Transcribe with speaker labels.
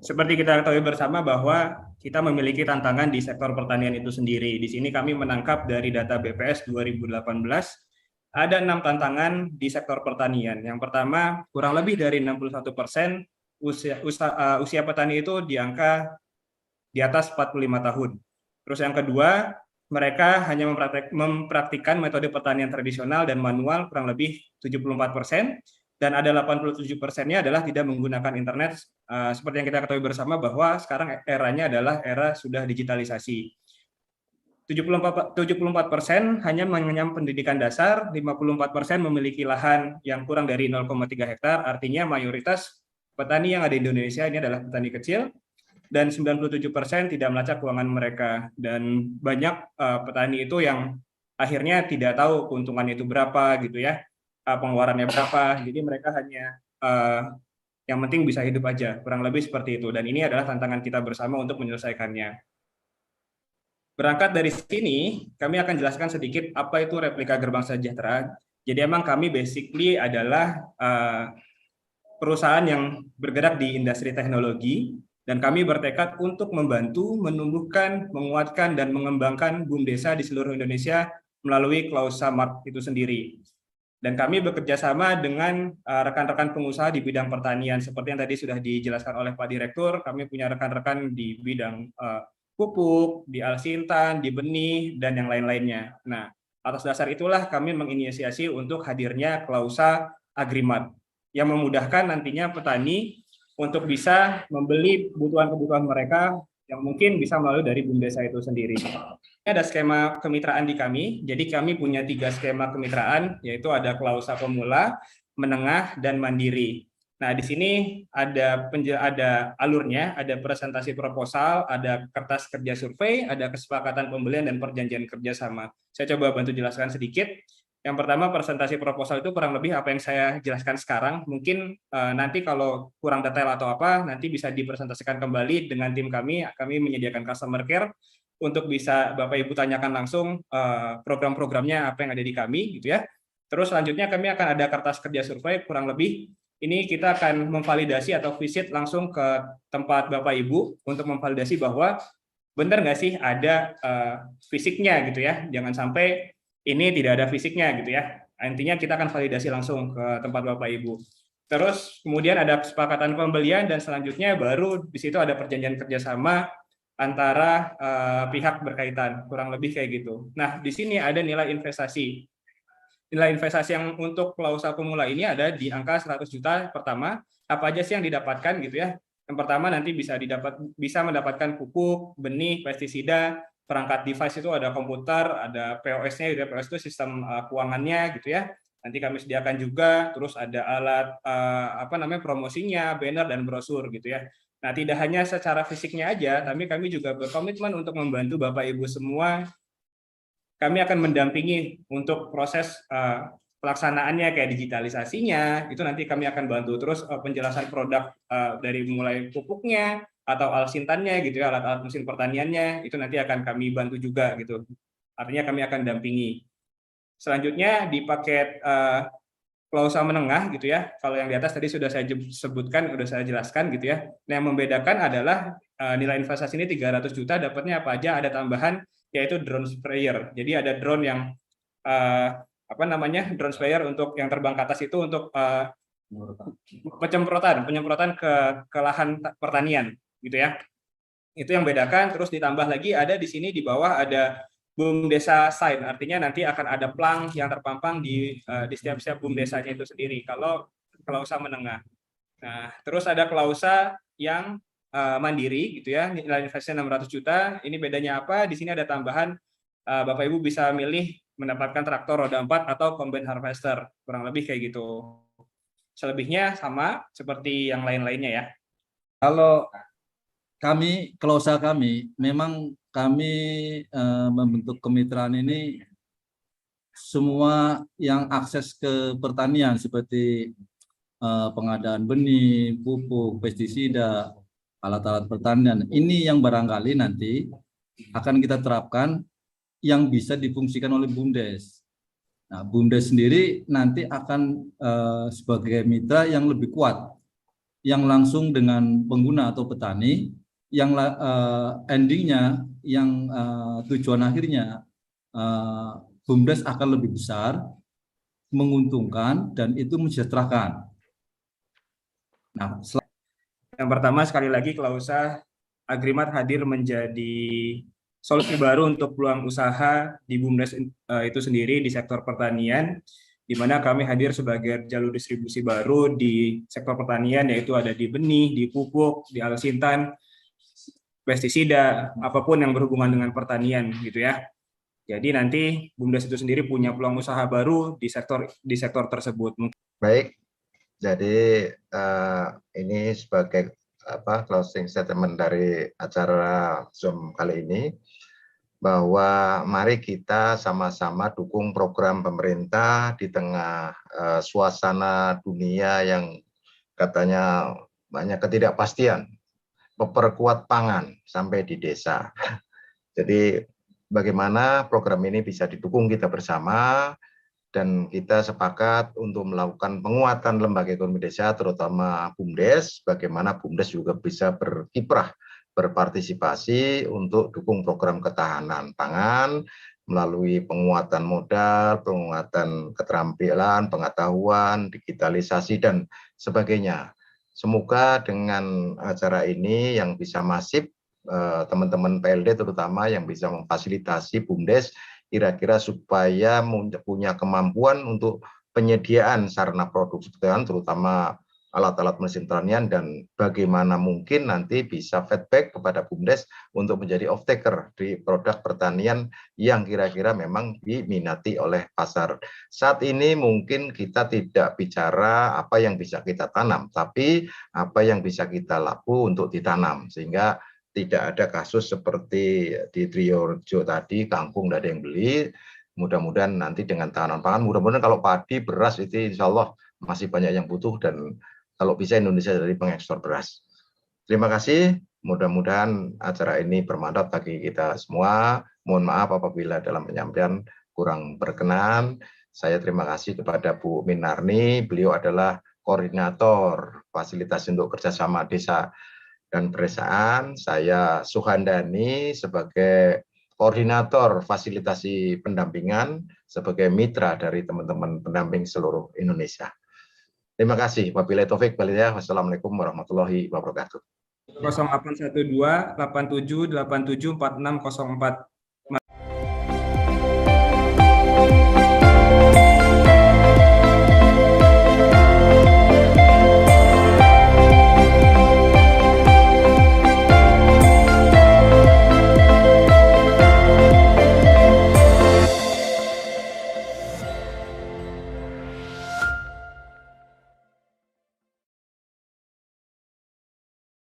Speaker 1: seperti kita ketahui bersama bahwa kita memiliki tantangan di sektor pertanian itu sendiri. Di sini kami menangkap dari data BPS 2018, ada 6 tantangan di sektor pertanian. Yang pertama, kurang lebih dari 61% usia petani itu di angka di atas 45 tahun. Terus yang kedua, mereka hanya mempraktikkan metode pertanian tradisional dan manual kurang lebih 74%, dan ada 87%-nya adalah tidak menggunakan internet. Seperti yang kita ketahui bersama bahwa sekarang eranya adalah era sudah digitalisasi. 74% hanya mengenyam pendidikan dasar, 54% memiliki lahan yang kurang dari 0,3 hektar, artinya mayoritas petani yang ada di Indonesia ini adalah petani kecil, dan 97% tidak melacak keuangan mereka. Dan banyak petani itu yang akhirnya tidak tahu keuntungan itu berapa gitu ya, pengeluarannya berapa, jadi mereka hanya yang penting bisa hidup aja, kurang lebih seperti itu. Dan ini adalah tantangan kita bersama untuk menyelesaikannya. Berangkat dari sini, kami akan jelaskan sedikit apa itu replika Gerbang Sejahtera. Jadi emang kami basically adalah perusahaan yang bergerak di industri teknologi, dan kami bertekad untuk membantu, menumbuhkan, menguatkan, dan mengembangkan BUMDesa di seluruh Indonesia melalui Klausa Mart itu sendiri. Dan kami bekerja sama dengan rekan-rekan pengusaha di bidang pertanian, seperti yang tadi sudah dijelaskan oleh Pak Direktur. Kami punya rekan-rekan di bidang pupuk, di alsintan, di benih, dan yang lain-lainnya. Nah, atas dasar itulah kami menginisiasi untuk hadirnya Klausa Agrimat, yang memudahkan nantinya petani untuk bisa membeli kebutuhan-kebutuhan mereka yang mungkin bisa melalui dari BUMDesa itu sendiri. Ini ada skema kemitraan di kami, jadi kami punya 3 skema kemitraan, yaitu ada Klausa Pemula, Menengah, dan Mandiri. Nah, di sini ada alurnya, ada presentasi proposal, ada kertas kerja survei, ada kesepakatan pembelian dan perjanjian kerjasama. Saya coba bantu jelaskan sedikit. Yang pertama, presentasi proposal itu kurang lebih apa yang saya jelaskan sekarang. Mungkin nanti kalau kurang detail atau apa, nanti bisa dipresentasikan kembali dengan tim kami. Kami menyediakan customer care untuk bisa Bapak Ibu tanyakan langsung program-programnya apa yang ada di kami, gitu ya. Terus selanjutnya kami akan ada kertas kerja survei kurang lebih. Ini kita akan memvalidasi atau visit langsung ke tempat Bapak Ibu untuk memvalidasi bahwa benar nggak sih ada fisiknya gitu ya. Jangan sampai ini tidak ada fisiknya gitu ya. Intinya kita akan validasi langsung ke tempat Bapak Ibu. Terus kemudian ada kesepakatan pembelian, dan selanjutnya baru di situ ada perjanjian kerjasama antara pihak berkaitan, kurang lebih kayak gitu. Nah, di sini ada nilai investasi. Nilai investasi yang untuk Klausa Pemula ini ada di angka 100 juta pertama. Apa aja sih yang didapatkan gitu ya? Yang pertama nanti bisa mendapatkan pupuk, benih, pestisida, perangkat device itu ada komputer, ada POS-nya, POS itu sistem keuangannya gitu ya. Nanti kami sediakan juga, terus ada alat promosinya, banner dan brosur gitu ya. Nah, tidak hanya secara fisiknya aja, tapi kami juga berkomitmen untuk membantu Bapak Ibu semua. Kami akan mendampingi untuk proses pelaksanaannya kayak digitalisasinya, itu nanti kami akan bantu. Terus penjelasan produk dari mulai pupuknya atau alsintannya gitu ya, alat-alat mesin pertaniannya, itu nanti akan kami bantu juga gitu. Artinya kami akan dampingi. Selanjutnya di paket Klausa Menengah gitu ya, kalau yang di atas tadi sudah saya sebutkan, sudah saya jelaskan gitu ya. Nah, yang membedakan adalah nilai investasi ini 300 juta, dapatnya apa aja, ada tambahan yaitu drone sprayer. Jadi ada drone yang drone sprayer untuk yang terbang ke atas itu untuk penyemprotan ke lahan pertanian gitu ya. Itu yang bedakan. Terus ditambah lagi ada di sini di bawah ada BUMDesa sign, artinya nanti akan ada plang yang terpampang di setiap BUMDesanya itu sendiri kalau Klausa Menengah. Nah, terus ada Klausa yang mandiri gitu ya, nilai investasi 600 juta. Ini bedanya apa? Di sini ada tambahan Bapak Ibu bisa milih mendapatkan traktor roda 4 atau combine harvester, kurang lebih kayak gitu. Selebihnya sama seperti yang lain-lainnya ya.
Speaker 2: Kalau Klausa kami memang kami membentuk kemitraan ini semua yang akses ke pertanian seperti pengadaan benih, pupuk, pestisida, alat-alat pertanian. Ini yang barangkali nanti akan kita terapkan yang bisa difungsikan oleh BUMDes. Nah, BUMDes sendiri nanti akan sebagai mitra yang lebih kuat yang langsung dengan pengguna atau petani, yang endingnya, yang tujuan akhirnya BUMDes akan lebih besar, menguntungkan, dan itu mensejahterakan. Nah,
Speaker 1: Yang pertama, sekali lagi Klausa Agrimat hadir menjadi solusi baru untuk peluang usaha di BUMDes itu sendiri di sektor pertanian, di mana kami hadir sebagai jalur distribusi baru di sektor pertanian, yaitu ada di benih, di pupuk, di alsintan, pestisida, apapun yang berhubungan dengan pertanian gitu ya. Jadi nanti BUMDes itu sendiri punya peluang usaha baru di sektor tersebut.
Speaker 3: Baik, jadi ini sebagai closing statement dari acara Zoom kali ini, bahwa mari kita sama-sama dukung program pemerintah di tengah suasana dunia yang katanya banyak ketidakpastian, memperkuat pangan sampai di desa. Jadi bagaimana program ini bisa didukung kita bersama, dan kita sepakat untuk melakukan penguatan lembaga ekonomi desa, terutama BUMDes, bagaimana BUMDes juga bisa berkiprah, berpartisipasi untuk dukung program ketahanan pangan melalui penguatan modal, penguatan keterampilan, pengetahuan, digitalisasi, dan sebagainya. Semoga dengan acara ini yang bisa masif, teman-teman PLD terutama yang bisa memfasilitasi BUMDes kira-kira supaya punya kemampuan untuk penyediaan sarana produksi pertanian, terutama alat-alat mesin pertanian, dan bagaimana mungkin nanti bisa feedback kepada BUMDes untuk menjadi off-taker di produk pertanian yang kira-kira memang diminati oleh pasar. Saat ini mungkin kita tidak bicara apa yang bisa kita tanam, tapi apa yang bisa kita laku untuk ditanam, sehingga tidak ada kasus seperti di Triorejo tadi, kangkung tidak ada yang beli. Mudah-mudahan nanti dengan tahanan pangan, mudah-mudahan kalau padi, beras itu insya Allah masih banyak yang butuh, dan kalau bisa Indonesia jadi pengekspor beras. Terima kasih, mudah-mudahan acara ini bermanfaat bagi kita semua. Mohon maaf apabila dalam penyampaian kurang berkenan. Saya terima kasih kepada Bu Minarni, beliau adalah koordinator fasilitasi untuk kerjasama desa dan pedesaan. Saya Suhandani sebagai koordinator fasilitasi pendampingan, sebagai mitra dari teman-teman pendamping seluruh Indonesia. Terima kasih. Wabillahi taufik wal hidayah. Wassalamualaikum warahmatullahi wabarakatuh.
Speaker 1: 0812 87 87 4604